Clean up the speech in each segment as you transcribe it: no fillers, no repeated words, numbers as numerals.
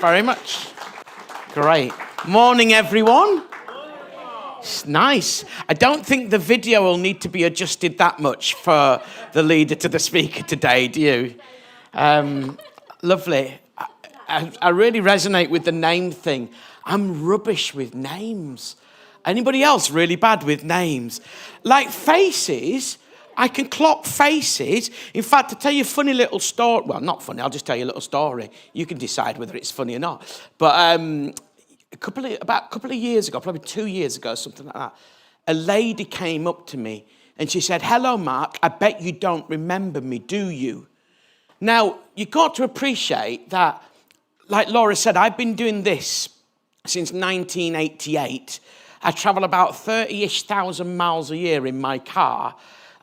very much. Great. Morning, everyone. It's nice. I don't think the video will need to be adjusted that much for the leader to the speaker today, do you? Lovely. I really resonate with the name thing. I'm rubbish with names. Anybody else really bad with names? Like faces, I can clock faces. In fact, to tell you a funny little story, well, not funny, I'll just tell you a little story. You can decide whether it's funny or not. But about a couple of years ago, probably 2 years ago, something like that, a lady came up to me and she said, "Hello, Mark, I bet you don't remember me, do you?" Now, you got to appreciate that, like Laura said, I've been doing this since 1988. I travel about 30-ish thousand miles a year in my car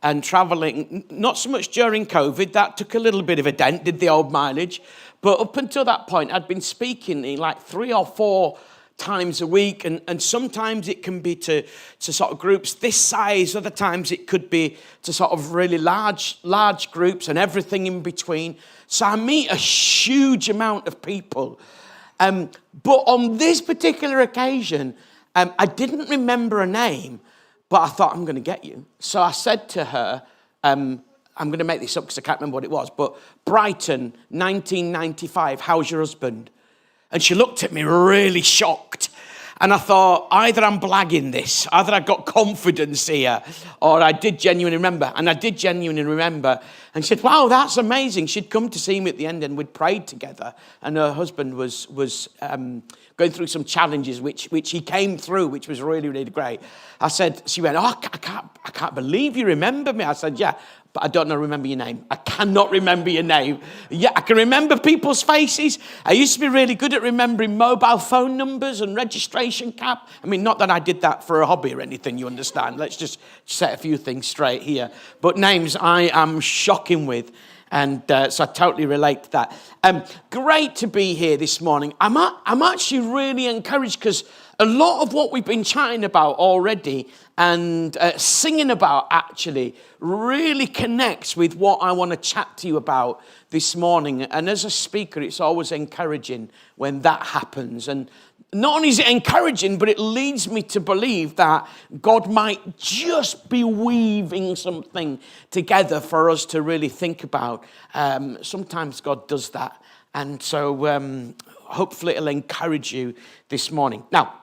and traveling, not so much during COVID, that took a little bit of a dent, did the old mileage. But up until that point, I'd been speaking in like 3 or 4 times a week, and sometimes it can be to sort of groups this size, other times it could be to sort of really large groups and everything in between. So I meet a huge amount of people. But on this particular occasion, I didn't remember a name, but I thought, I'm going to get you. So I said to her, I'm going to make this up because I can't remember what it was, but Brighton, 1995, how's your husband? And she looked at me really shocked. And I thought, either I'm blagging this, either I got confidence here, or I did genuinely remember. And I did genuinely remember. And she said, wow, that's amazing. She'd come to see me at the end and we'd prayed together. And her husband was going through some challenges, which he came through, which was really, really great. I said, she went, oh, I can't believe you remember me. I said, yeah, but I don't remember your name. I cannot remember your name. Yeah, I can remember people's faces. I used to be really good at remembering mobile phone numbers and registration cap. I mean, not that I did that for a hobby or anything, you understand. Let's just set a few things straight here. But names I am shocking with. And so I totally relate to that. Great to be here this morning. I'm actually really encouraged because a lot of what we've been chatting about already and singing about actually really connects with what I want to chat to you about this morning. And as a speaker, it's always encouraging when that happens. And not only is it encouraging, but it leads me to believe that God might just be weaving something together for us to really think about. Sometimes God does that. And so hopefully it'll encourage you this morning. Now,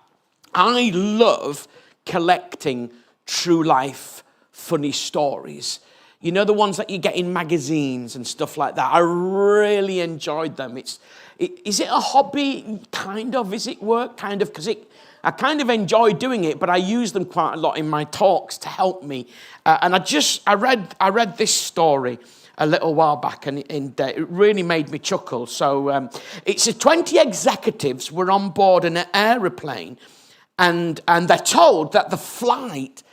I love collecting true life funny stories. You know, the ones that you get in magazines and stuff like that. I really enjoyed them. Is it a hobby? Kind of. Is it work? Kind of. Because I kind of enjoy doing it, but I use them quite a lot in my talks to help me. And I read this story a little while back, and it really made me chuckle. So it's 20 executives were on board an aeroplane, and they're told that the flight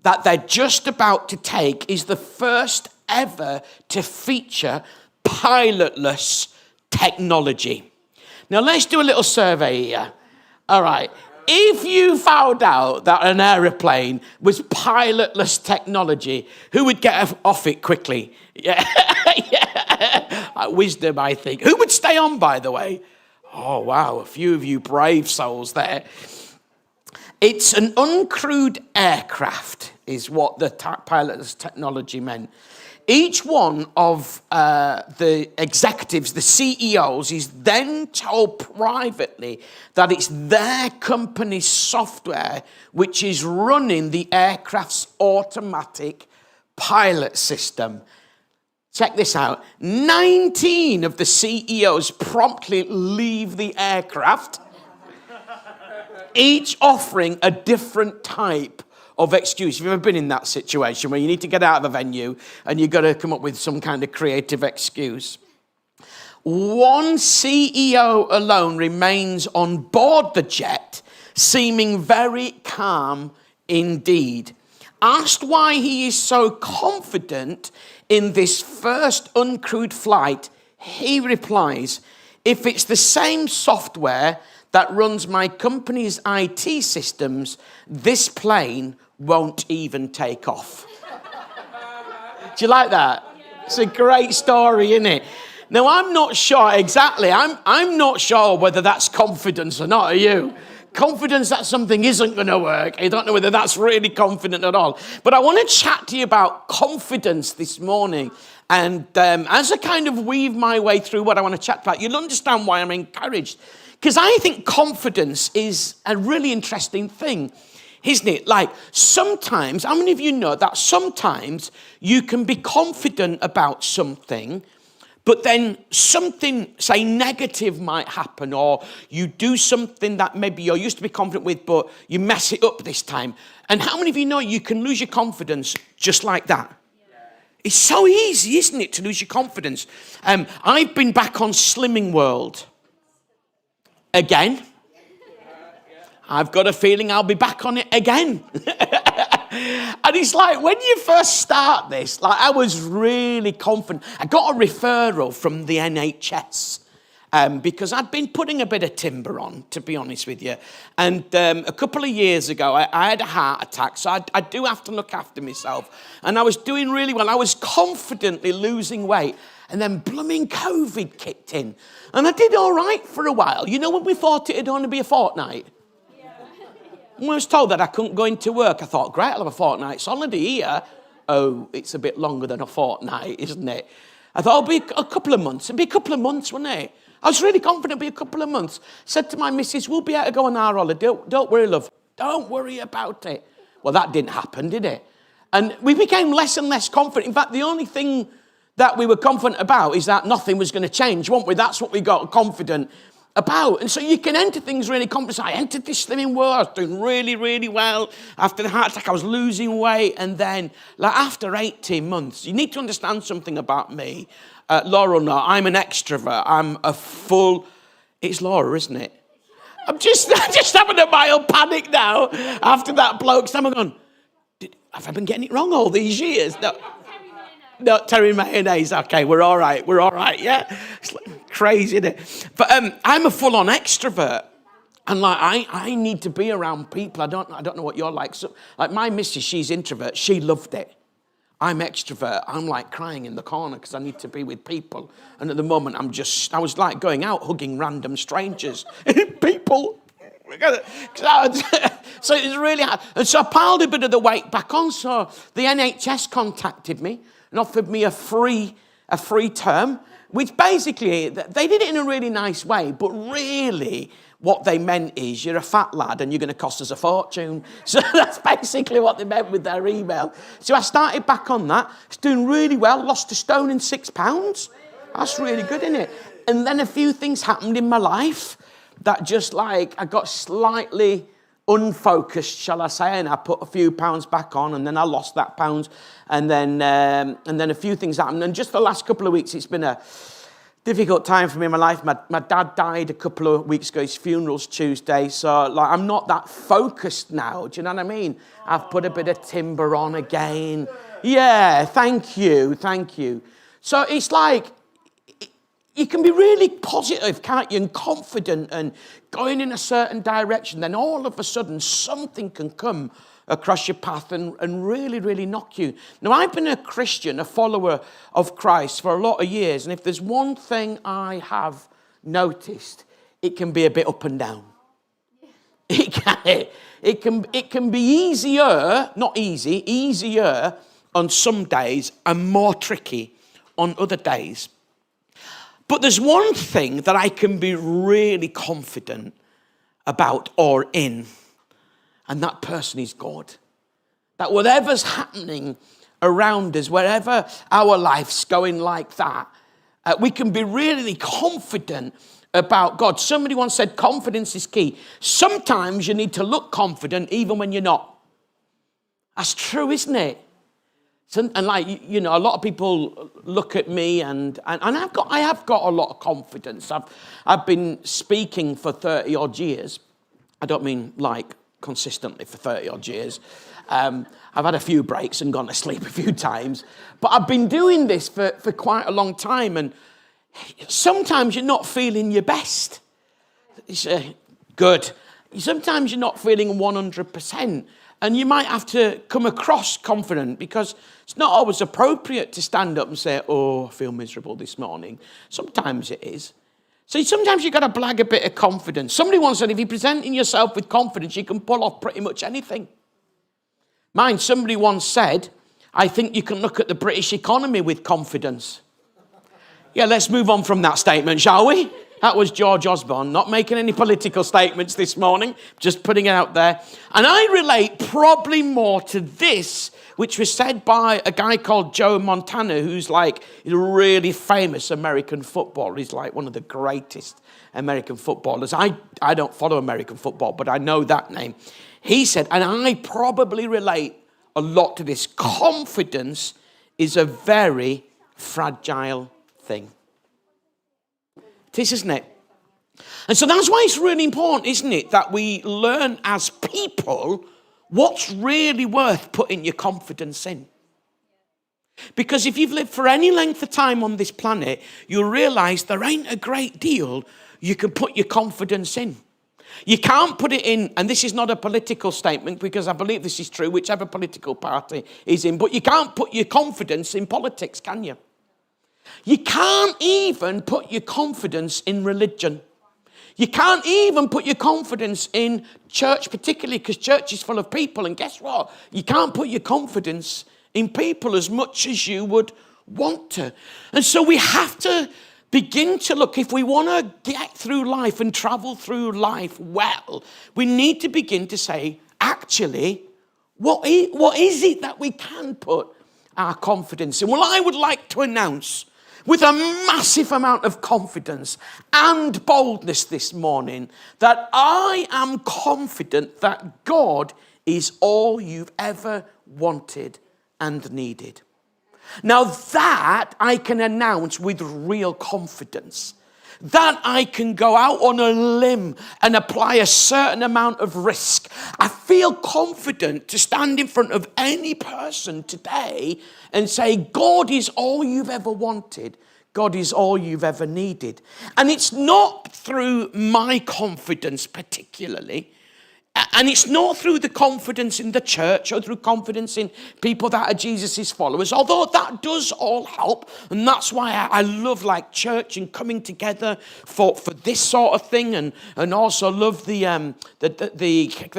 that they're just about to take is the first ever to feature pilotless technology. Now, let's do a little survey here. All right. If you found out that an aeroplane was pilotless technology, who would get off it quickly? Yeah. Yeah. Wisdom, I think. Who would stay on, by the way? Oh, wow. A few of you brave souls there. It's an uncrewed aircraft is what the pilotless technology meant. Each one of the executives, the CEOs, is then told privately that it's their company's software which is running the aircraft's automatic pilot system. Check this out. 19 of the CEOs promptly leave the aircraft, each offering a different type of excuse. Have you ever been in that situation where you need to get out of a venue and you've got to come up with some kind of creative excuse? One CEO alone remains on board the jet, seeming very calm indeed. Asked why he is so confident in this first uncrewed flight, he replies, "If it's the same software that runs my company's IT systems, this plane won't even take off." Do you like that? It's a great story, isn't it? Now, I'm not sure exactly. I'm not sure whether that's confidence or not. Are you? Confidence that something isn't going to work. I don't know whether that's really confident at all. But I want to chat to you about confidence this morning. And as I kind of weave my way through what I want to chat about, you'll understand why I'm encouraged. Because I think confidence is a really interesting thing, isn't it? Like sometimes, how many of you know that sometimes you can be confident about something, but then something, say, negative might happen, or you do something that maybe you're used to be confident with, but you mess it up this time. And how many of you know you can lose your confidence just like that? It's so easy, isn't it, to lose your confidence? I've been back on Slimming World again. I've got a feeling I'll be back on it again. And it's like, when you first start this, like I was really confident. I got a referral from the NHS because I'd been putting a bit of timber on, to be honest with you. And a couple of years ago, I had a heart attack, so I do have to look after myself. And I was doing really well. I was confidently losing weight. And then blooming COVID kicked in. And I did all right for a while. You know when we thought it'd only be a fortnight? When I was told that I couldn't go into work, I thought, great, I'll have a fortnight's holiday here. Oh, it's a bit longer than a fortnight, isn't it? I thought it'll be a couple of months. It'd be a couple of months, wouldn't it? I was really confident it'd be a couple of months. Said to my missus, we'll be able to go on our holiday. Don't worry, love. Don't worry about it. Well, that didn't happen, did it? And we became less and less confident. In fact, the only thing that we were confident about is that nothing was going to change, weren't we? That's what we got confident about. And so you can enter things really confident. I entered this Slimming World. I was doing really, really well. After the heart attack, I was losing weight. And then, like after 18 months, you need to understand something about me. Laura, no, I'm an extrovert. I'm a full... It's Laura, isn't it? I'm just having a mild panic now after that bloke's time. I'm going, have I been getting it wrong all these years? No, Terry Mayonnaise. Okay, we're all right, yeah? It's like crazy, isn't it? But I'm a full-on extrovert. And like I need to be around people. I don't know what you're like. So, like my missus, she's introvert. She loved it. I'm extrovert. I'm like crying in the corner because I need to be with people. And at the moment, I was like going out hugging random strangers. People. So it was really hard. And so I piled a bit of the weight back on. So the NHS contacted me and offered me a free term, which basically, they did it in a really nice way, but really what they meant is you're a fat lad and you're going to cost us a fortune. So that's basically what they meant with their email. So I started back on that. It's doing really well, lost a stone and 6 pounds. That's really good, isn't it? And then a few things happened in my life that just like, I got slightly unfocused, shall I say, and I put a few pounds back on, and then I lost that pound, and then a few things happened. And just the last couple of weeks, it's been a difficult time for me in my life. My dad died a couple of weeks ago. His funeral's Tuesday, so like I'm not that focused now. Do you know what I mean? I've put a bit of timber on again. Yeah, thank you. So it's like, you can be really positive, can't you, and confident and going in a certain direction. Then all of a sudden, something can come across your path and really, really knock you. Now, I've been a Christian, a follower of Christ for a lot of years. And if there's one thing I have noticed, it can be a bit up and down. It can be easier, not easy, easier on some days and more tricky on other days. But there's one thing that I can be really confident about or in, and that person is God. That whatever's happening around us, wherever our life's going like that, we can be really confident about God. Somebody once said confidence is key. Sometimes you need to look confident even when you're not. That's true, isn't it? And like, you know, a lot of people look at me and I have got a lot of confidence. I've been speaking for 30 odd years. I don't mean like consistently for 30 odd years. I've had a few breaks and gone to sleep a few times, but I've been doing this for quite a long time. And sometimes you're not feeling your best. It's good. Sometimes you're not feeling 100%. And you might have to come across confident because it's not always appropriate to stand up and say, oh, I feel miserable this morning. Sometimes it is. So sometimes you've got to blag a bit of confidence. Somebody once said, if you're presenting yourself with confidence, you can pull off pretty much anything. Somebody once said, I think you can look at the British economy with confidence. Yeah, let's move on from that statement, shall we? That was George Osborne, not making any political statements this morning, just putting it out there. And I relate probably more to this, which was said by a guy called Joe Montana, who's like a really famous American footballer. He's like one of the greatest American footballers. I don't follow American football, but I know that name. He said, and I probably relate a lot to this, confidence is a very fragile thing. It is, isn't it? And so that's why it's really important, isn't it, that we learn as people what's really worth putting your confidence in. Because if you've lived for any length of time on this planet, you'll realize there ain't a great deal you can put your confidence in. You can't put it in, and this is not a political statement because I believe this is true, whichever political party is in, but you can't put your confidence in politics, can you? You can't even put your confidence in religion. You can't even put your confidence in church, particularly because church is full of people. And guess what? You can't put your confidence in people as much as you would want to. And so we have to begin to look, if we want to get through life and travel through life well, we need to begin to say, actually, what is it that we can put our confidence in? Well, I would like to announce with a massive amount of confidence and boldness this morning that I am confident that God is all you've ever wanted and needed. Now that I can announce with real confidence. That I can go out on a limb and apply a certain amount of risk. I feel confident to stand in front of any person today and say, God is all you've ever wanted. God is all you've ever needed. And it's not through my confidence particularly. And it's not through the confidence in the church or through confidence in people that are Jesus' followers, although that does all help. And that's why I love like church and coming together for this sort of thing, and also love the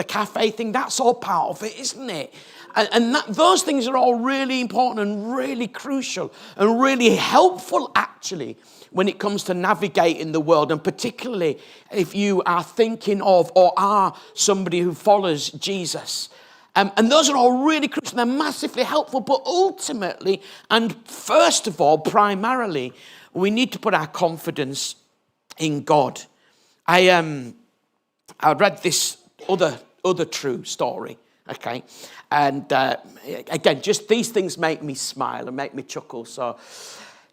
cafe thing. That's all part of it, isn't it? And those things are all really important and really crucial and really helpful, actually, when it comes to navigating the world, and particularly if you are thinking of or are somebody who follows Jesus. And those are all really crucial. They're massively helpful, but ultimately, and first of all, primarily, we need to put our confidence in God. I read this other true story, okay? And again, just these things make me smile and make me chuckle. So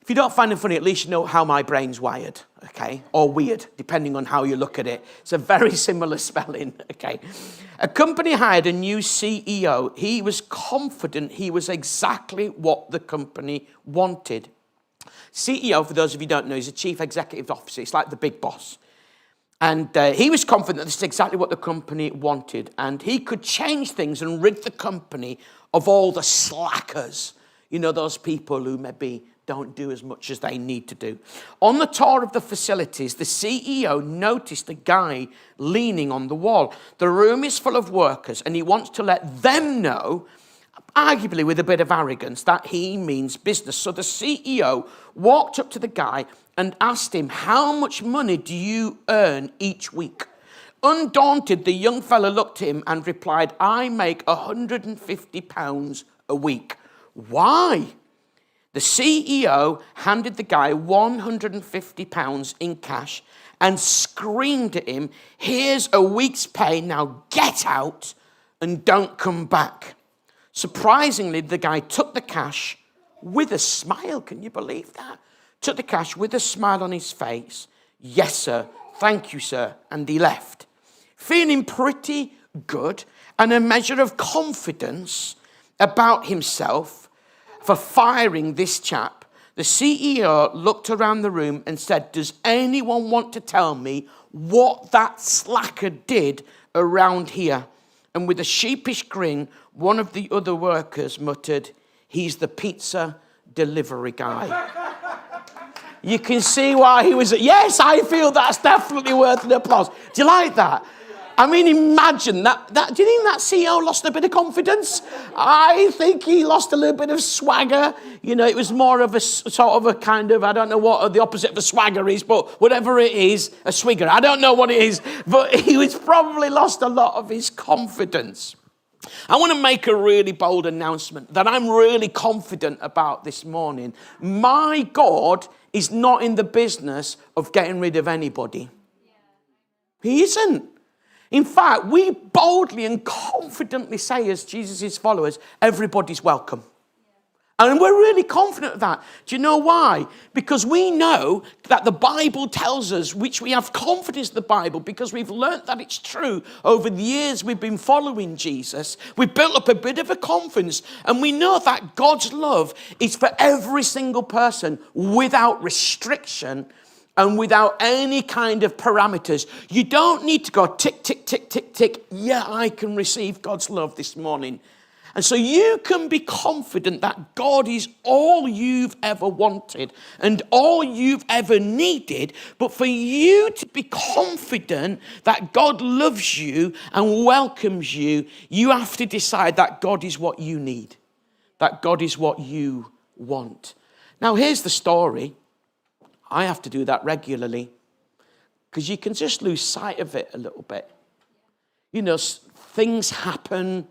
if you don't find them funny, at least you know how my brain's wired, okay? Or weird, depending on how you look at it. It's a very similar spelling, okay? A company hired a new CEO. He was confident he was exactly what the company wanted. CEO, for those of you who don't know, is a chief executive officer. It's like the big boss. And he was confident this is exactly what the company wanted. And he could change things and rid the company of all the slackers. You know, those people who maybe don't do as much as they need to do. On the tour of the facilities, the CEO noticed a guy leaning on the wall. The room is full of workers, and he wants to let them know, arguably with a bit of arrogance, that he means business. So the CEO walked up to the guy and asked him, how much money do you earn each week? Undaunted, the young fella looked at him and replied, I make £150 a week. Why? The CEO handed the guy £150 in cash and screamed at him, here's a week's pay, now get out and don't come back. Surprisingly, the guy took the cash with a smile. Can you believe that? Took the cash with a smile on his face. Yes, sir. Thank you, sir. And he left. Feeling pretty good and a measure of confidence about himself for firing this chap, the CEO looked around the room and said, does anyone want to tell me what that slacker did around here? And with a sheepish grin, one of the other workers muttered, "He's the pizza delivery guy." You can see why he was, yes, I feel that's definitely worth an applause. Do you like that? I mean, imagine that. Do you think that CEO lost a bit of confidence? I think he lost a little bit of swagger. You know, it was more of a sort of a kind of, I don't know what the opposite of a swagger is, but whatever it is, a swigger. I don't know what it is, but he was probably lost a lot of his confidence. I want to make a really bold announcement that I'm really confident about this morning. My God is not in the business of getting rid of anybody. He isn't. In fact, we boldly and confidently say as Jesus' followers, everybody's welcome. And we're really confident of that. Do you know why? Because we know that the Bible tells us, which we have confidence in the Bible, because we've learnt that it's true over the years we've been following Jesus. We've built up a bit of a confidence, and we know that God's love is for every single person without restriction and without any kind of parameters. You don't need to go tick, tick, tick, tick, tick. Yeah, I can receive God's love this morning. And so you can be confident that God is all you've ever wanted and all you've ever needed. But for you to be confident that God loves you and welcomes you, you have to decide that God is what you need, that God is what you want. Now, here's the story. I have to do that regularly because you can just lose sight of it a little bit. You know, things happen.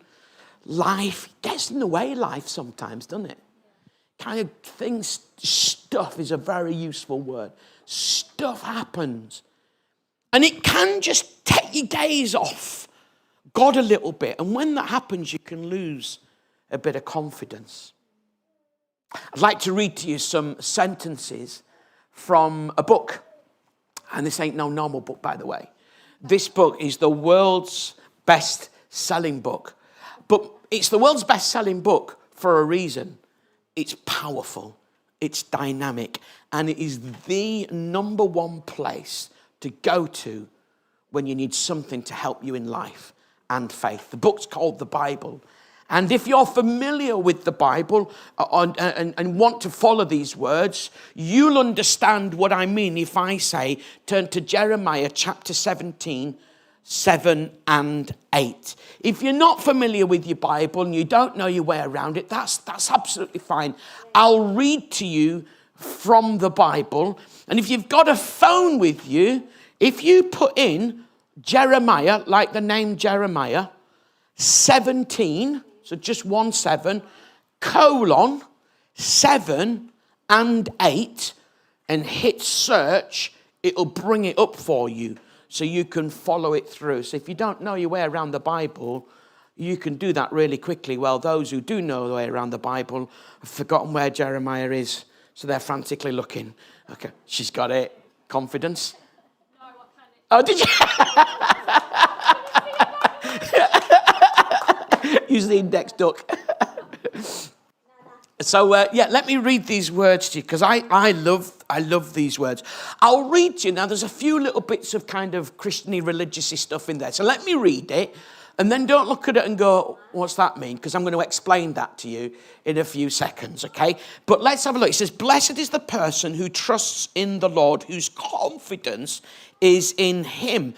Life gets in the way, life sometimes, doesn't it? Kind of things, stuff is a very useful word. Stuff happens. And it can just take your gaze off God a little bit. And when that happens, you can lose a bit of confidence. I'd like to read to you some sentences from a book. And this ain't no normal book, by the way. This book is the world's best-selling book. But it's the world's best-selling book for a reason. It's powerful, it's dynamic, and it is the number one place to go to when you need something to help you in life and faith. The book's called the Bible. And if you're familiar with the Bible and want to follow these words, you'll understand what I mean if I say, turn to Jeremiah chapter 17, 7 and 8. If you're not familiar with your Bible and you don't know your way around it, that's absolutely fine. I'll read to you from the Bible. And if you've got a phone with you, if you put in Jeremiah, like the name Jeremiah, 17, so just 17, colon, 7 and 8, and hit search, it'll bring it up for you. So you can follow it through. So if you don't know your way around the Bible, you can do that really quickly. Well, those who do know the way around the Bible have forgotten where Jeremiah is. So they're frantically looking. Okay, she's got it. Confidence? No, what kind of... Oh, did you? Use the index duck. So, let me read these words to you because I love these words. I'll read to you. Now, there's a few little bits of kind of Christian-y, religious-y stuff in there. So let me read it, and then don't look at it and go, what's that mean? Because I'm going to explain that to you in a few seconds, okay? But let's have a look. It says, blessed is the person who trusts in the Lord, whose confidence is in him.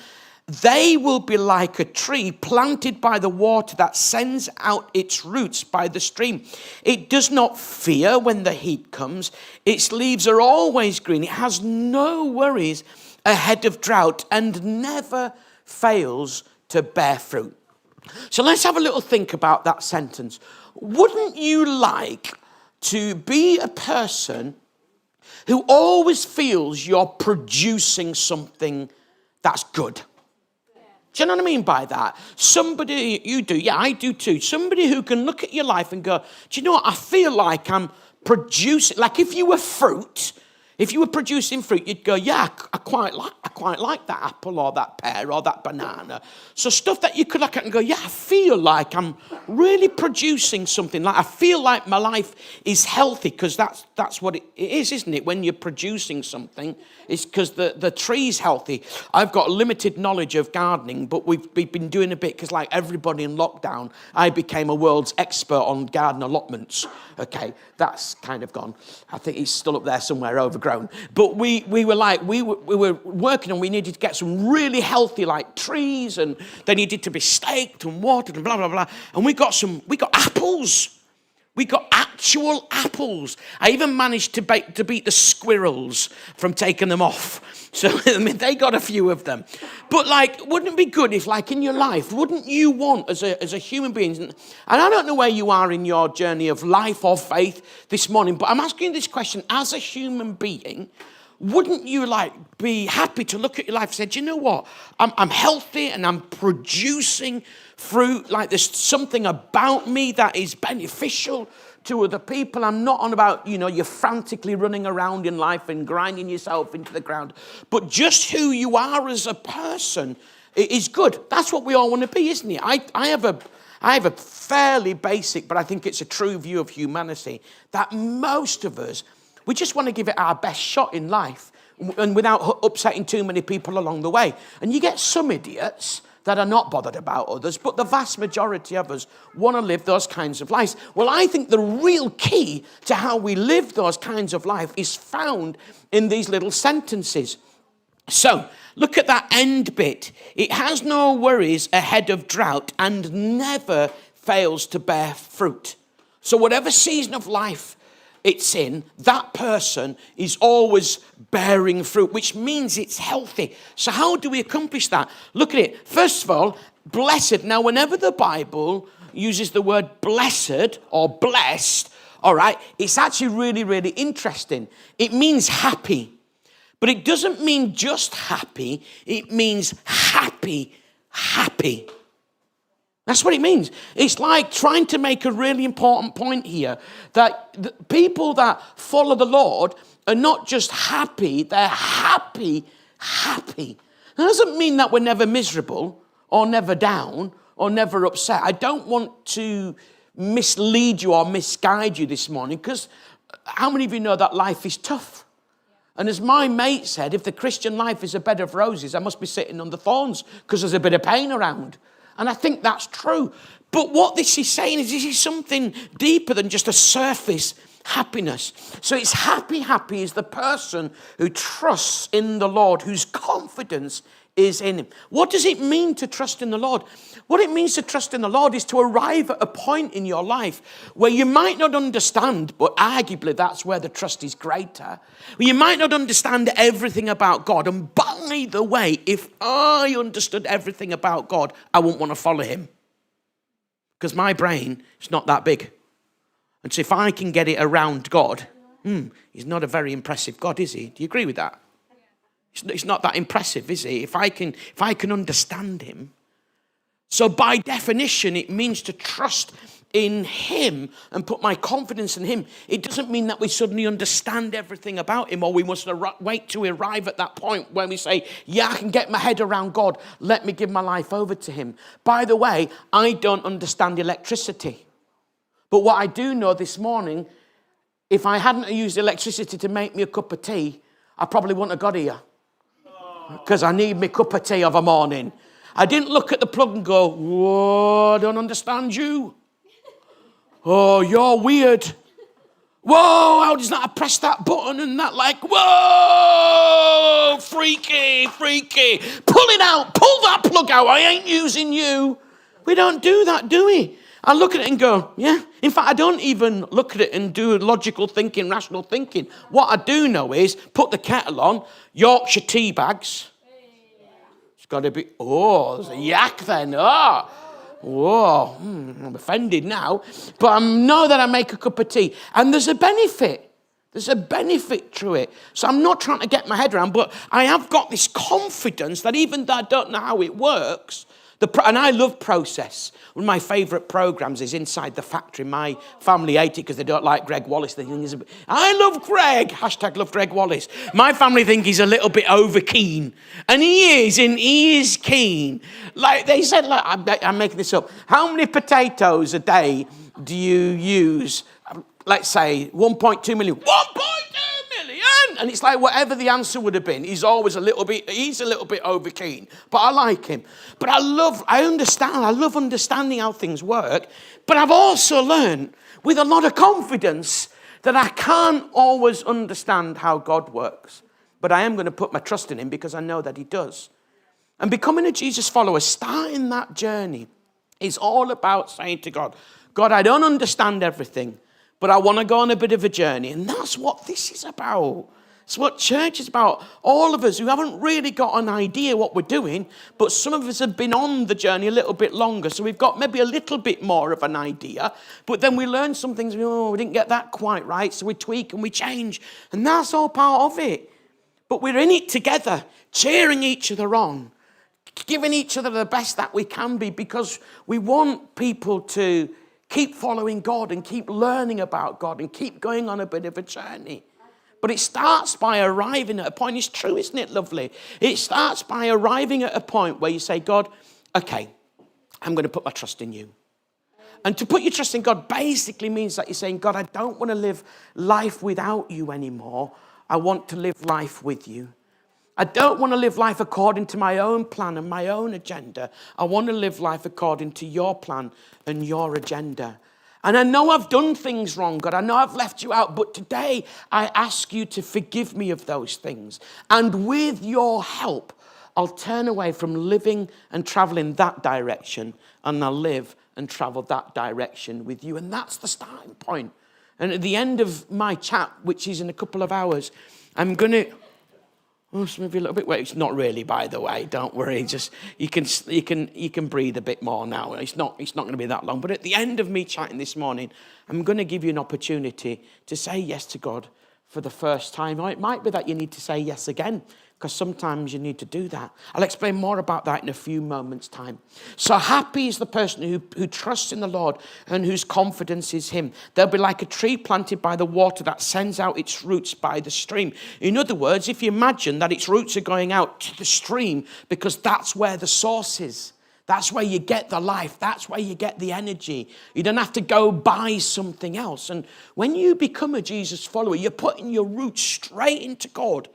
They will be like a tree planted by the water that sends out its roots by the stream. It does not fear when the heat comes. Its leaves are always green. It has no worries ahead of drought and never fails to bear fruit. So let's have a little think about that sentence. Wouldn't you like to be a person who always feels you're producing something that's good? Do you know what I mean by that? Somebody, you do, yeah, I do too. Somebody who can look at your life and go, do you know what? I feel like I'm producing, like if you were fruit, If you were producing fruit, you'd go, yeah, I quite like that apple or that pear or that banana. So stuff that you could look at and go, yeah, I feel like I'm really producing something. Like I feel like my life is healthy, because that's what it is, isn't it? When you're producing something, it's because the tree's healthy. I've got limited knowledge of gardening, but we've been doing a bit, because like everybody in lockdown, I became a world's expert on garden allotments. Okay, that's kind of gone. I think it's still up there somewhere, overgrown. But we were working, and we needed to get some really healthy like trees, and they needed to be staked and watered and blah blah blah. And we got apples. We got actual apples. I even managed to beat the squirrels from taking them off. So, I mean, they got a few of them. But, like, wouldn't it be good if, like, in your life, wouldn't you want, as a human being, and I don't know where you are in your journey of life or faith this morning, but I'm asking you this question, as a human being, wouldn't you, like, be happy to look at your life and say, do you know what? I'm healthy and I'm producing fruit. Like, there's something about me that is beneficial to other people. I'm not on about, you're frantically running around in life and grinding yourself into the ground. But just who you are as a person is good. That's what we all want to be, isn't it? I have a fairly basic, but I think it's a true view of humanity, that most of us, we just want to give it our best shot in life, and without upsetting too many people along the way. And you get some idiots that are not bothered about others, but the vast majority of us want to live those kinds of lives. Well, I think the real key to how we live those kinds of life is found in these little sentences. So, look at that end bit. It has no worries ahead of drought and never fails to bear fruit. So whatever season of life it's in, that person is always bearing fruit, which means it's healthy. So how do we accomplish that? Look at it. First of all, blessed. Now, whenever the Bible uses the word blessed or blessed, all right, it's actually really, really interesting. It means happy. But it doesn't mean just happy. It means happy, happy. That's what it means. It's like trying to make a really important point here, that the people that follow the Lord are not just happy, they're happy, happy. That doesn't mean that we're never miserable or never down or never upset. I don't want to mislead you or misguide you this morning, because how many of you know that life is tough? And as my mate said, if the Christian life is a bed of roses, I must be sitting on the thorns because there's a bit of pain around. And I think that's true. But what this is saying is this is something deeper than just a surface happiness. So it's happy is the person who trusts in the Lord, whose confidence is in him. What does it mean to trust in the Lord? What it means to trust in the Lord is to arrive at a point in your life where you might not understand, but arguably that's where the trust is greater. Where you might not understand everything about God. And by the way, if I understood everything about God, I wouldn't want to follow him. Because my brain is not that big. And so if I can get it around God, he's not a very impressive God, is he? Do you agree with that? It's not that impressive, is he? If I can understand him. So by definition, it means to trust in him and put my confidence in him. It doesn't mean that we suddenly understand everything about him, or we must wait to arrive at that point when we say, yeah, I can get my head around God. Let me give my life over to him. By the way, I don't understand electricity. But what I do know this morning, if I hadn't used electricity to make me a cup of tea, I probably wouldn't have got here. Because I need my cup of tea of a morning. I didn't look at the plug and go, whoa, I don't understand you. Oh, you're weird. Whoa, how does that? I press that button and that like, whoa, freaky. Pull it out, pull that plug out. I ain't using you. We don't do that, do we? I look at it and go, yeah. In fact, I don't even look at it and do logical thinking, rational thinking. What I do know is put the kettle on, Yorkshire tea bags. It's got to be, there's a yak then. Whoa, I'm offended now. But I know that I make a cup of tea. And there's a benefit. There's a benefit to it. So I'm not trying to get my head around, but I have got this confidence that even though I don't know how it works, And I love process. One of my favourite programmes is Inside the Factory. My family hate it because they don't like Greg Wallace. They think he's I love Greg. Hashtag love Greg Wallace. My family think he's a little bit over keen. And he is keen. Like they said, like I'm making this up. How many potatoes a day do you use? Let's say 1.2 million. 1.2 million! And it's like whatever the answer would have been, he's a little bit over keen. But I like him. But I love understanding how things work. But I've also learned with a lot of confidence that I can't always understand how God works. But I am going to put my trust in him because I know that he does. And becoming a Jesus follower, starting that journey, is all about saying to God, God, I don't understand everything, but I want to go on a bit of a journey. And that's what this is about. It's what church is about. All of us who haven't really got an idea what we're doing, but some of us have been on the journey a little bit longer. So we've got maybe a little bit more of an idea, but then we learn some things. We didn't get that quite right. So we tweak and we change. And that's all part of it. But we're in it together, cheering each other on, giving each other the best that we can be, because we want people to keep following God and keep learning about God and keep going on a bit of a journey. But it starts by arriving at a point. It's true, isn't it, lovely? It starts by arriving at a point where you say, God, okay, I'm going to put my trust in you. And to put your trust in God basically means that you're saying, God, I don't want to live life without you anymore. I want to live life with you. I don't want to live life according to my own plan and my own agenda. I want to live life according to your plan and your agenda. And I know I've done things wrong, God. I know I've left you out. But today, I ask you to forgive me of those things. And with your help, I'll turn away from living and traveling that direction. And I'll live and travel that direction with you. And that's the starting point. And at the end of my chat, which is in a couple of hours, I'm going to... Oh, so maybe a little bit. Well, it's not really, by the way. Don't worry. Just you can breathe a bit more now. It's not going to be that long. But at the end of me chatting this morning, I'm going to give you an opportunity to say yes to God for the first time. Or it might be that you need to say yes again, because sometimes you need to do that. I'll explain more about that in a few moments' time. So happy is the person who trusts in the Lord and whose confidence is him. They'll be like a tree planted by the water that sends out its roots by the stream. In other words, if you imagine that its roots are going out to the stream, because that's where the source is. That's where you get the life. That's where you get the energy. You don't have to go buy something else. And when you become a Jesus follower, you're putting your roots straight into God.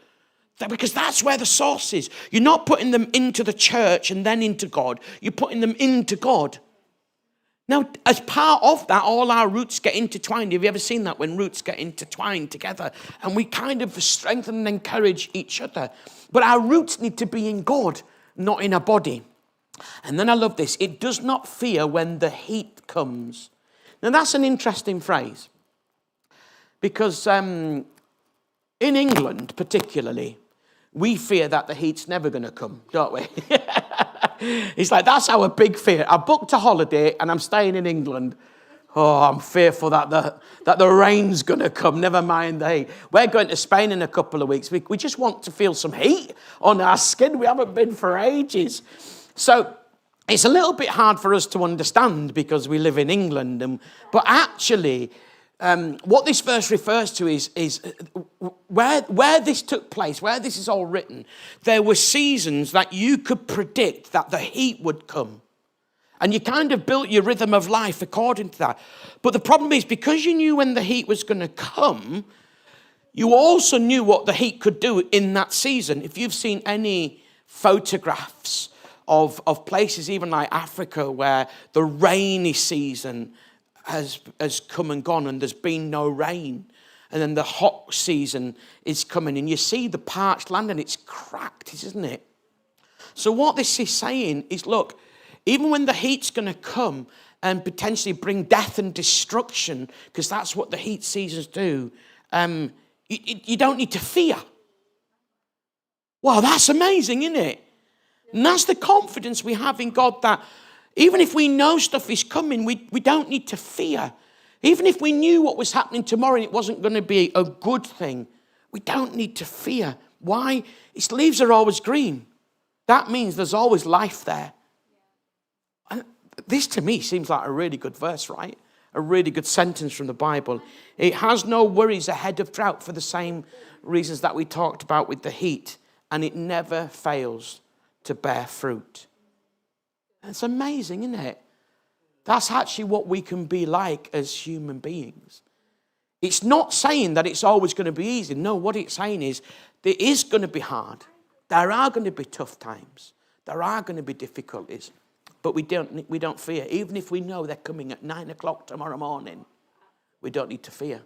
Because that's where the source is. You're not putting them into the church and then into God. You're putting them into God. Now, as part of that, all our roots get intertwined. Have you ever seen that when roots get intertwined together? And we kind of strengthen and encourage each other. But our roots need to be in God, not in a body. And then I love this. It does not fear when the heat comes. Now, that's an interesting phrase. Because in England, particularly, we fear that the heat's never going to come, don't we? It's like, that's our big fear. I booked a holiday and I'm staying in England. Oh, I'm fearful that the rain's going to come, never mind the heat. We're going to Spain in a couple of weeks. We just want to feel some heat on our skin. We haven't been for ages. So it's a little bit hard for us to understand because we live in England. But actually... what this verse refers to is where this took place, where this is all written, there were seasons that you could predict that the heat would come. And you kind of built your rhythm of life according to that. But the problem is, because you knew when the heat was going to come, you also knew what the heat could do in that season. If you've seen any photographs of places, even like Africa, where the rainy season has come and gone and there's been no rain. And then the hot season is coming and you see the parched land and it's cracked, isn't it? So what this is saying is, look, even when the heat's going to come and potentially bring death and destruction, because that's what the heat seasons do, you don't need to fear. Wow, that's amazing, isn't it? And that's the confidence we have in God, that even if we know stuff is coming, we don't need to fear. Even if we knew what was happening tomorrow and it wasn't going to be a good thing, we don't need to fear. Why? Its leaves are always green. That means there's always life there. And this to me seems like a really good verse, right? A really good sentence from the Bible. It has no worries ahead of drought for the same reasons that we talked about with the heat. And it never fails to bear fruit. It's amazing, isn't it? That's actually what we can be like as human beings. It's not saying that it's always going to be easy. No, what it's saying is it is going to be hard. There are going to be tough times. There are going to be difficulties. But we don't fear. Even if we know they're coming at 9 o'clock tomorrow morning, we don't need to fear.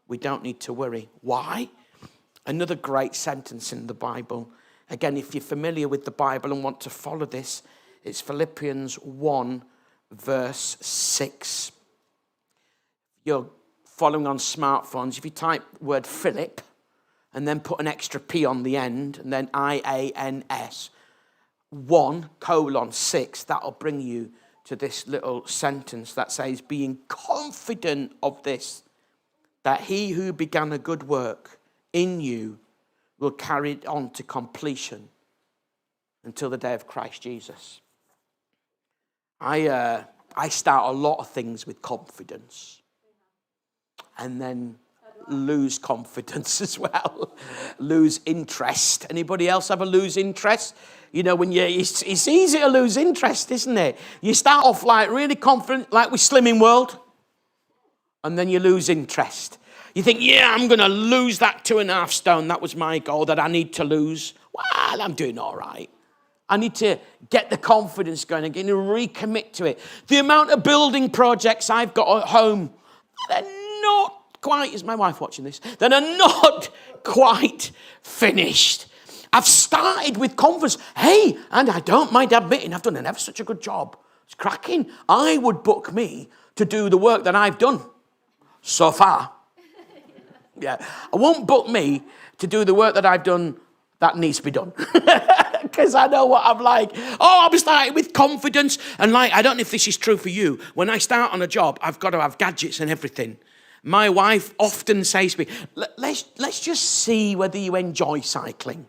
We don't need to worry. Why? Another great sentence in the Bible. Again, if you're familiar with the Bible and want to follow this, it's Philippians 1, verse 6. You're following on smartphones. If you type word Philip and then put an extra P on the end and then IANS, 1:6, that'll bring you to this little sentence that says, being confident of this, that he who began a good work in you will carry it on to completion until the day of Christ Jesus. I start a lot of things with confidence and then lose confidence as well, lose interest. Anybody else ever lose interest? You know, it's easy to lose interest, isn't it? You start off like really confident, like with Slimming World, and then you lose interest. You think, yeah, I'm going to lose that 2.5 stone. That was my goal that I need to lose. Well, I'm doing all right. I need to get the confidence going again and recommit to it. The amount of building projects I've got at home, they're not quite, is my wife watching this? They're not quite finished. I've started with confidence. Hey, and I don't mind admitting I've done an ever such a good job. It's cracking. I would book me to do the work that I've done so far. Yeah, I won't book me to do the work that I've done that needs to be done. Because I know what I'm like. Oh, I'm starting with confidence. And like, I don't know if this is true for you. When I start on a job, I've got to have gadgets and everything. My wife often says to me, let's just see whether you enjoy cycling.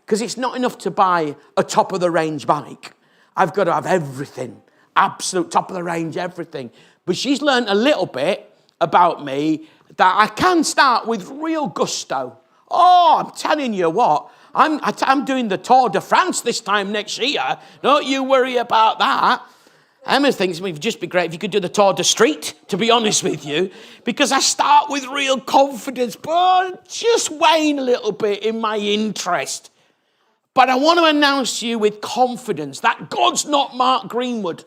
Because it's not enough to buy a top-of-the-range bike. I've got to have everything. Absolute top-of-the-range everything. But she's learned a little bit about me that I can start with real gusto. Oh, I'm telling you what. I'm doing the Tour de France this time next year. Don't you worry about that. Emma thinks it would just be great if you could do the Tour de Street, to be honest with you, because I start with real confidence, but just wane a little bit in my interest. But I want to announce to you with confidence that God's not Mark Greenwood.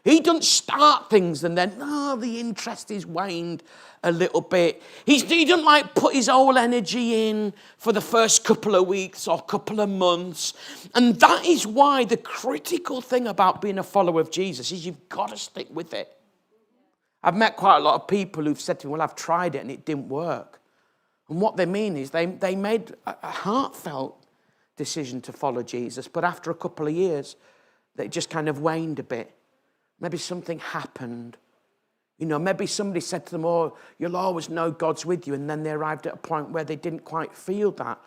He doesn't start things and then, the interest is waned a little bit. He doesn't like put his whole energy in for the first couple of weeks or couple of months. And that is why the critical thing about being a follower of Jesus is you've got to stick with it. I've met quite a lot of people who've said to me, well, I've tried it and it didn't work. And what they mean is they made a heartfelt decision to follow Jesus, but after a couple of years, they just kind of waned a bit. Maybe something happened. You know, maybe somebody said to them, oh, you'll always know God's with you. And then they arrived at a point where they didn't quite feel that.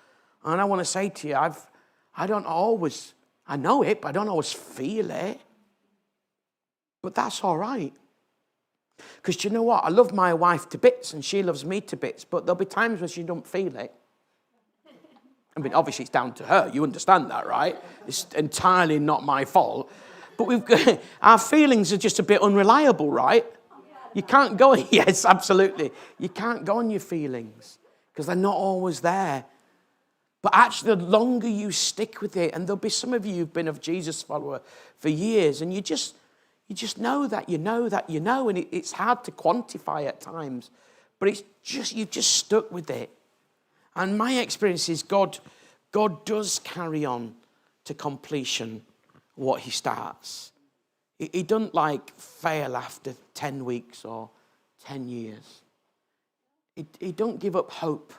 And I want to say to you, I know it, but I don't always feel it. But that's all right. Because you know what? I love my wife to bits and she loves me to bits, but there'll be times when she don't feel it. I mean, obviously it's down to her. You understand that, right? It's entirely not my fault. But our feelings are just a bit unreliable, right? You can't go, yes, absolutely. You can't go on your feelings because they're not always there. But actually, the longer you stick with it, and there'll be some of you who've been a Jesus follower for years, and you just know that, and it's hard to quantify at times. But it's just, you've just stuck with it. And my experience is God does carry on to completion what he starts. He doesn't fail after 10 weeks or 10 years. He don't give up hope.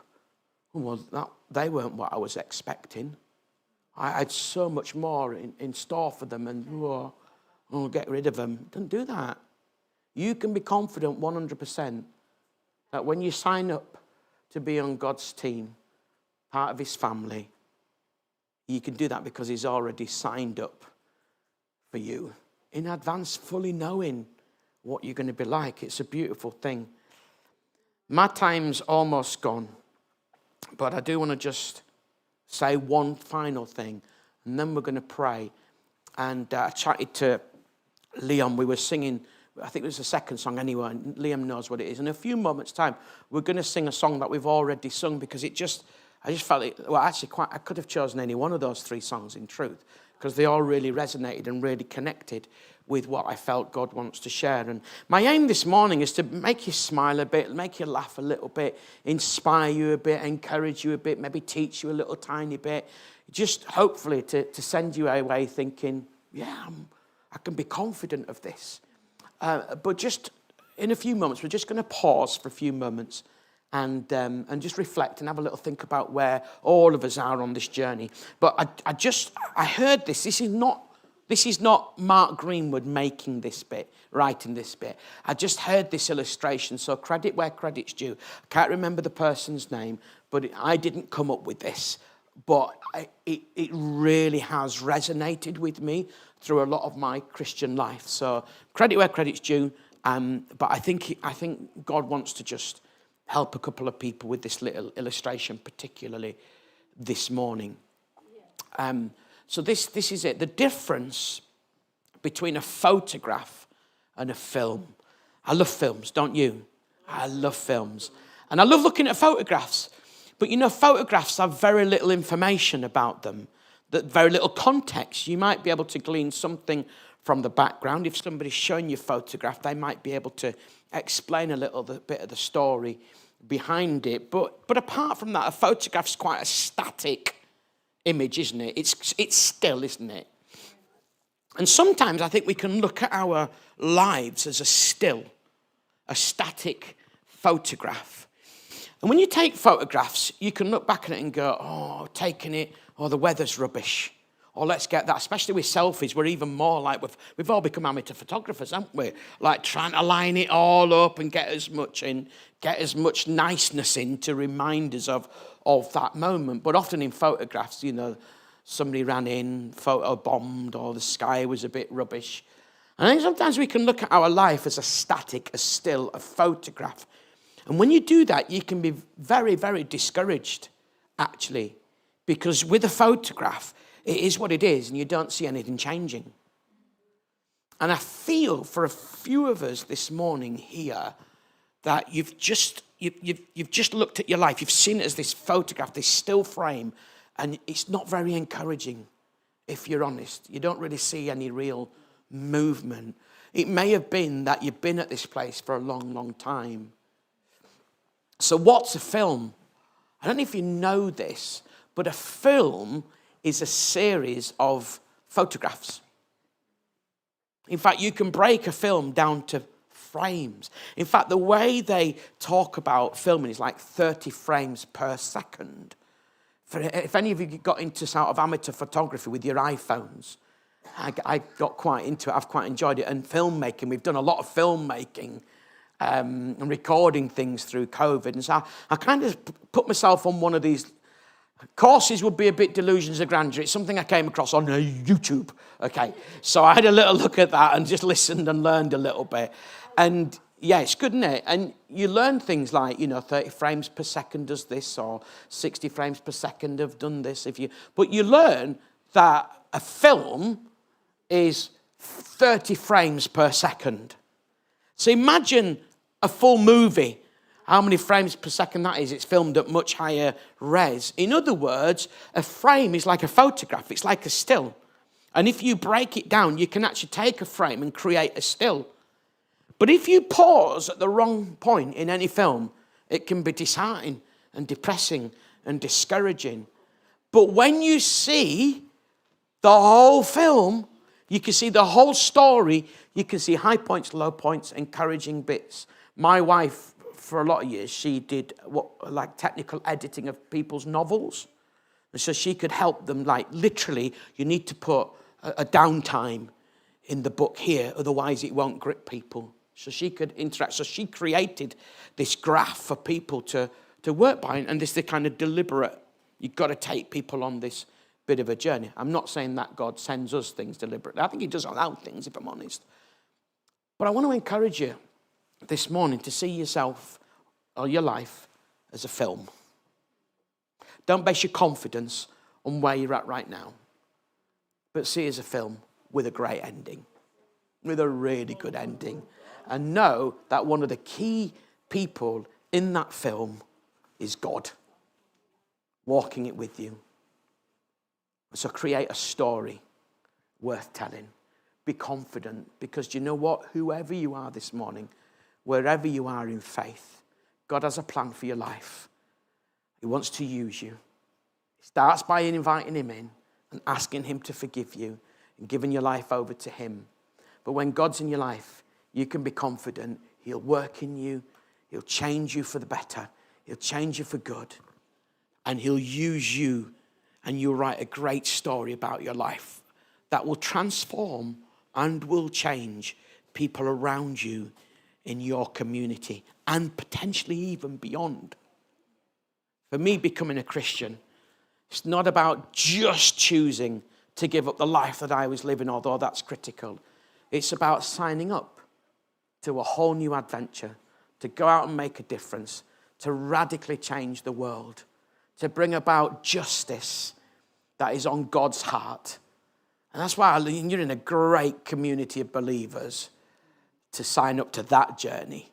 Well, they weren't what I was expecting. I had so much more in store for them and I'll get rid of them. Don't do that. You can be confident 100% that when you sign up to be on God's team, part of his family, you can do that because he's already signed up for you in advance, fully knowing what you're going to be like. It's a beautiful thing. My time's almost gone, but I do want to just say one final thing, and then we're going to pray. And I chatted to Liam. We were singing, I think it was the second song anyway, and Liam knows what it is. In a few moments' time, we're going to sing a song that we've already sung, because I just felt it, well, actually, I could have chosen any one of those three songs in truth, because they all really resonated and really connected with what I felt God wants to share. And my aim this morning is to make you smile a bit, make you laugh a little bit, inspire you a bit, encourage you a bit, maybe teach you a little tiny bit, just hopefully to send you away thinking, yeah, I can be confident of this. But just in a few moments, we're just going to pause for a few moments and just reflect and have a little think about where all of us are on this journey. But I heard this. This is not Mark Greenwood making this bit, writing this bit. I just heard this illustration, so credit where credit's due. I can't remember the person's name, but I didn't come up with this. But it really has resonated with me through a lot of my Christian life. So credit where credit's due. But I think God wants to just help a couple of people with this little illustration, particularly this morning. So this is it. The difference between a photograph and a film. I love films, don't you? I love films. And I love looking at photographs. But photographs have very little information about them, very little context. You might be able to glean something from the background. If somebody's showing you a photograph, they might be able to explain a little bit of the story behind it. But apart from that, a photograph's quite a static image, isn't it? It's still, isn't it? And sometimes I think we can look at our lives as a still, a static photograph. And when you take photographs, you can look back at it and go, oh, taking it, or the weather's rubbish. Or let's get that, especially with selfies, we're even more like, we've all become amateur photographers, haven't we? Like trying to line it all up and get as much niceness in to remind us of that moment. But often in photographs, somebody ran in, photo bombed, or the sky was a bit rubbish. And I think sometimes we can look at our life as a static, a still, a photograph. And when you do that, you can be very, very discouraged, actually, because with a photograph, it is what it is, and you don't see anything changing. And I feel for a few of us this morning here that you've just looked at your life, you've seen it as this photograph, this still frame, and it's not very encouraging, if you're honest. You don't really see any real movement. It may have been that you've been at this place for a long, long time. So what's a film? I don't know if you know this, but a film is a series of photographs. In fact, you can break a film down to frames. In fact, the way they talk about filming is like 30 frames per second. If any of you got into sort of amateur photography with your iPhones, I got quite into it. I've quite enjoyed it. And filmmaking, we've done a lot of filmmaking and recording things through COVID. And so I kind of put myself on one of these courses. Would be a bit delusions of grandeur. It's something I came across on YouTube. Okay, so I had a little look at that and just listened and learned a little bit. And yeah, it's good, isn't it? And you learn things like, 30 frames per second does this, or 60 frames per second have done this. But you learn that a film is 30 frames per second. So imagine a full movie, how many frames per second that is. It's filmed at much higher res. In other words, a frame is like a photograph. It's like a still. And if you break it down, you can actually take a frame and create a still. But if you pause at the wrong point in any film, it can be disheartening and depressing and discouraging. But when you see the whole film, you can see the whole story. You can see high points, low points, encouraging bits. My wife, for a lot of years, she did like technical editing of people's novels. And so she could help them, like literally, you need to put a downtime in the book here, otherwise it won't grip people. So she could interact. So she created this graph for people to work by. And this is the kind of deliberate, you've got to take people on this bit of a journey. I'm not saying that God sends us things deliberately. I think he does allow things, if I'm honest. But I want to encourage you this morning to see yourself or your life as a film. Don't base your confidence on where you're at right now, but see it as a film with a great ending, with a really good ending. And know that one of the key people in that film is God, walking it with you. So create a story worth telling. Be confident, because do you know what? Whoever you are this morning, wherever you are in faith, God has a plan for your life. He wants to use you. It starts by inviting him in and asking him to forgive you and giving your life over to him. But when God's in your life, you can be confident. He'll work in you. He'll change you for the better. He'll change you for good. And he'll use you, and you'll write a great story about your life that will transform and will change people around you in your community and potentially even beyond. For me, becoming a Christian, it's not about just choosing to give up the life that I was living, although that's critical. It's about signing up to a whole new adventure, to go out and make a difference, to radically change the world, to bring about justice that is on God's heart. And that's why you're in a great community of believers to sign up to that journey.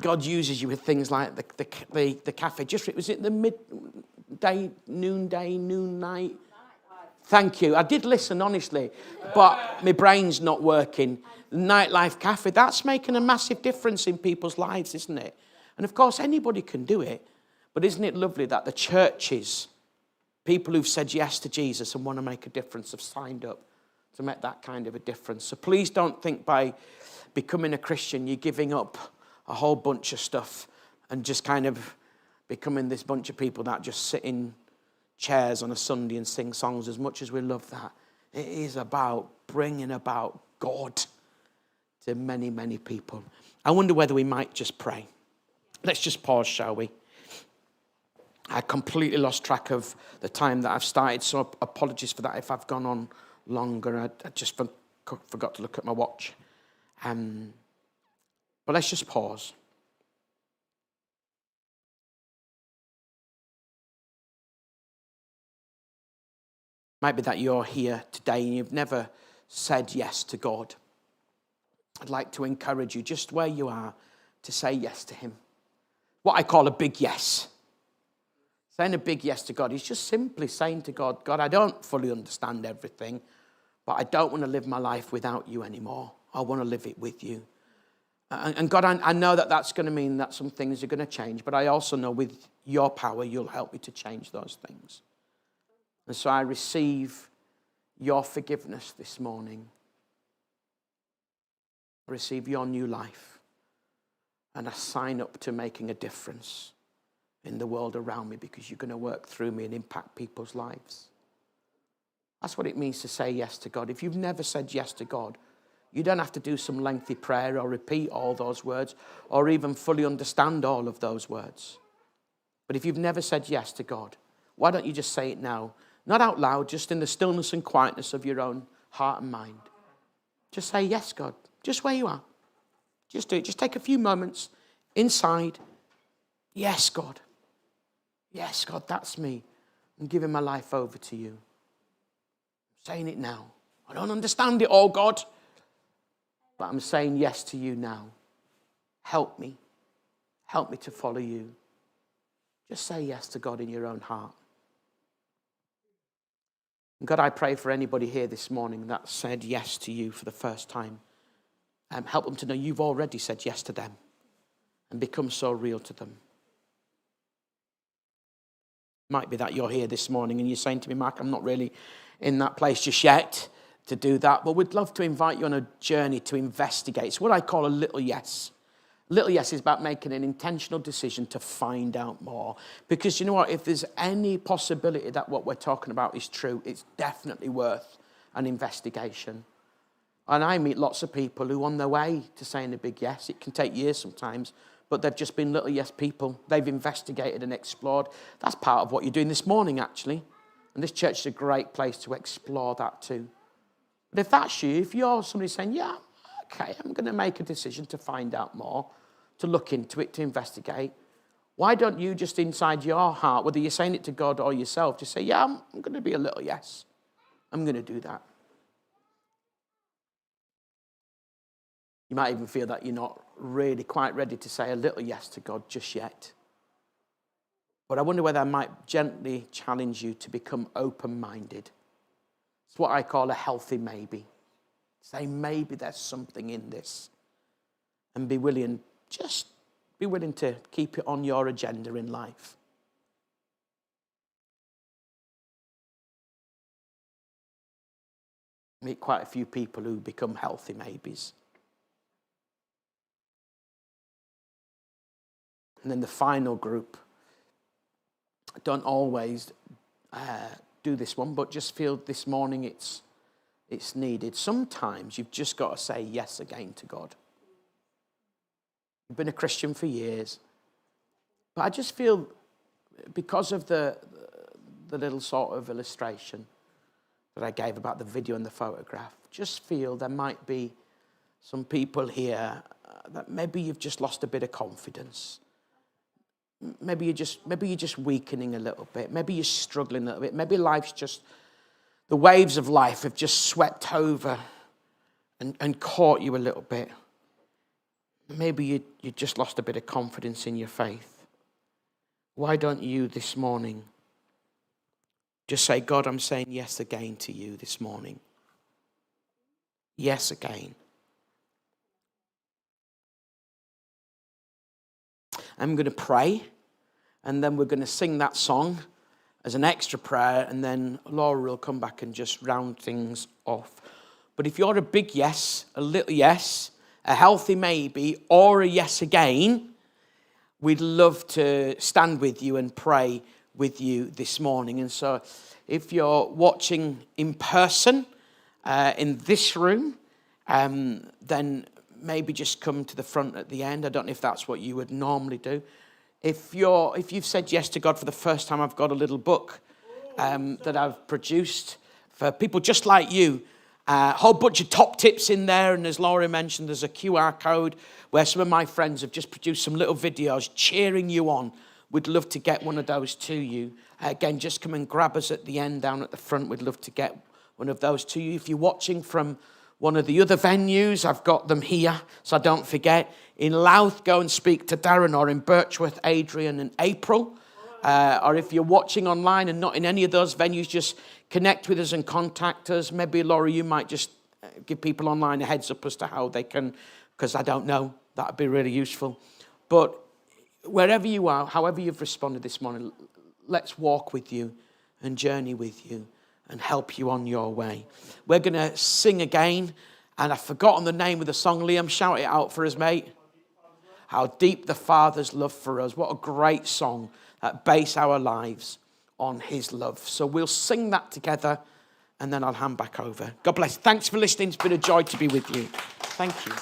God uses you with things like the cafe. Was it the midday, noon night? Thank you. I did listen, honestly, but my brain's not working. The nightlife cafe, that's making a massive difference in people's lives, isn't it? And of course, anybody can do it. But isn't it lovely that the churches, people who've said yes to Jesus and want to make a difference, have signed up to make that kind of a difference. So please don't think by becoming a Christian you're giving up a whole bunch of stuff and just kind of becoming this bunch of people that just sit in chairs on a Sunday and sing songs. As much as we love that, it is about bringing about God to many, many people. I wonder whether we might just pray. Let's just pause, shall we? I completely lost track of the time that I've started, so apologies for that if I've gone on longer. I just forgot to look at my watch. But let's just pause. Might be that you're here today and you've never said yes to God. I'd like to encourage you, just where you are, to say yes to him. What I call a big yes. Saying a big yes to God is just simply saying to God, God, I don't fully understand everything, but I don't want to live my life without you anymore. I want to live it with you. And God, I know that that's going to mean that some things are going to change, but I also know with your power, you'll help me to change those things. And so I receive your forgiveness this morning. I receive your new life. And I sign up to making a difference in the world around me, because you're going to work through me and impact people's lives. That's what it means to say yes to God. If you've never said yes to God, you don't have to do some lengthy prayer or repeat all those words or even fully understand all of those words. But if you've never said yes to God, why don't you just say it now? Not out loud, just in the stillness and quietness of your own heart and mind. Just say, yes, God, just where you are. Just do it. Just take a few moments inside. Yes, God. Yes, God, that's me. I'm giving my life over to you. I'm saying it now. I don't understand it all, God, but I'm saying yes to you now. Help me. Help me to follow you. Just say yes to God in your own heart. And God, I pray for anybody here this morning that said yes to you for the first time. Help them to know you've already said yes to them and become so real to them. Might be that you're here this morning and you're saying to me, Mark, I'm not really in that place just yet to do that, but we'd love to invite you on a journey to investigate. It's what I call a little yes. Little yes is about making an intentional decision to find out more. Because you know what? If there's any possibility that what we're talking about is true, it's definitely worth an investigation. And I meet lots of people who are on their way to saying a big yes. It can take years sometimes, but they've just been little yes people. They've investigated and explored. That's part of what you're doing this morning, actually. And this church is a great place to explore that too. But if that's you, if you're somebody saying, yeah, okay, I'm going to make a decision to find out more, to look into it, to investigate, why don't you just inside your heart, whether you're saying it to God or yourself, just say, yeah, I'm going to be a little yes. I'm going to do that. You might even feel that you're not really quite ready to say a little yes to God just yet. But I wonder whether I might gently challenge you to become open-minded. It's what I call a healthy maybe. Say maybe there's something in this. And be willing to keep it on your agenda in life. I meet quite a few people who become healthy maybes. And then the final group, don't always do this one, but just feel this morning it's needed. Sometimes you've just got to say yes again to God. You've been a Christian for years. But I just feel, because of the little sort of illustration that I gave about the video and the photograph, just feel there might be some people here that maybe you've just lost a bit of confidence. Maybe you're just weakening a little bit. Maybe you're struggling a little bit. Maybe the waves of life have just swept over and caught you a little bit. Maybe you just lost a bit of confidence in your faith. Why don't you this morning just say, God, I'm saying yes again to you this morning. Yes again. I'm going to pray, and then we're going to sing that song as an extra prayer, and then Laura will come back and just round things off. But if you're a big yes, a little yes, a healthy maybe, or a yes again, we'd love to stand with you and pray with you this morning. And so if you're watching in person in this room, then maybe just come to the front at the end. I don't know if that's what you would normally do. If you've said yes to God for the first time, I've got a little book that I've produced for people just like you. A whole bunch of top tips in there, and as Laura mentioned, there's a QR code where some of my friends have just produced some little videos cheering you on. We'd love to get one of those to you. Again, just come and grab us at the end down at the front. We'd love to get one of those to you. If you're watching from one of the other venues, I've got them here, so don't forget. In Louth, go and speak to Darren, or in Birchworth, Adrian and April. Or if you're watching online and not in any of those venues, just connect with us and contact us. Maybe, Laura, you might just give people online a heads up as to how they can, because I don't know. That would be really useful. But wherever you are, however you've responded this morning, let's walk with you and journey with you and help you on your way. We're going to sing again, and I've forgotten the name of the song. Liam, shout it out for us, mate. How Deep the Father's Love for Us. What a great song that base our lives on his love. So we'll sing that together, and then I'll hand back over. God bless. Thanks for listening. It's been a joy to be with you. Thank you.